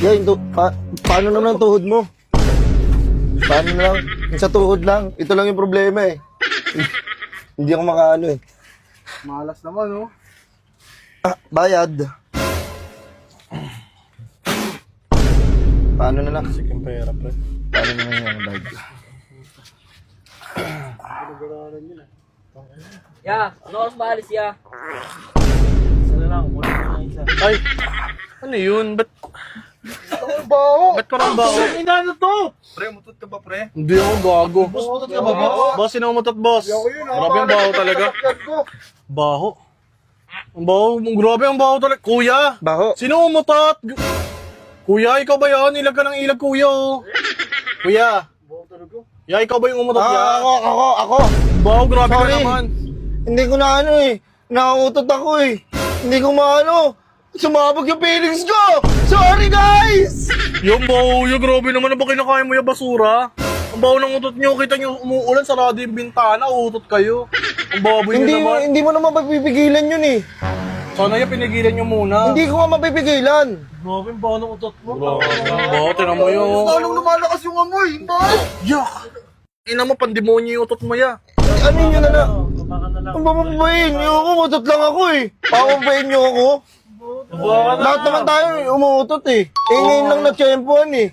Yan, paano naman ang tuhod mo? Paano na lang? Sa tuhod lang. Ito lang yung problema eh. Hindi ako makaano eh. Malas naman, oh. Bayad. Paano na lang? Sige, pera, pre. Paano na lang yung bayad? Ya, ano oras ba alis ya? Ay, ano yun? Ba't Baho! parang baho? Inano to? Pre, mutot ka ba, pre? Hindi ako gago. Boss, mutot ka ba, boss? Boss, sino umutot, boss? Ako yun, ah. Grabe ang baho talaga. Sakyan ko. Baho. Ang baho, grabe ang baho talaga. Kuya, Baho. sino umutot? Kuya, ikaw ba yan? Ilag ka ng ilag, kuya, oh. Kuya, Baho talaga. ya, ikaw ba yung umutot ya? Ako. Baho, grabe ka Sorry. naman. Hindi ko na ano eh. Nakautot ako eh. Hindi ko maano. Sumabog yung feelings ko! Sorry guys! Yung baho, yung grabe naman na ba kinakain mo yung basura? Ang baho ng utot nyo, kita nyo umuulan, sarado yung bintana, utot kayo. Ang baboy nyo naman. Hindi mo naman mapipigilan yun eh. Sana yung pinigilan nyo muna. Hindi ko nga mapipigilan. Grabe ang baho ng utot mo. Grabe ang baho, tinan mo yun. Lalong lumalakas yung amoy. Baho! Yak! Ina mo, pandemonyo yung utot mo ya. Ano nyo na lang? Ang bababayin nyo ako, utot lang ako eh. Papabayin nyo ako. Lahat naman tayo umuutot eh. Eh ngayon lang na-tsempuhan eh.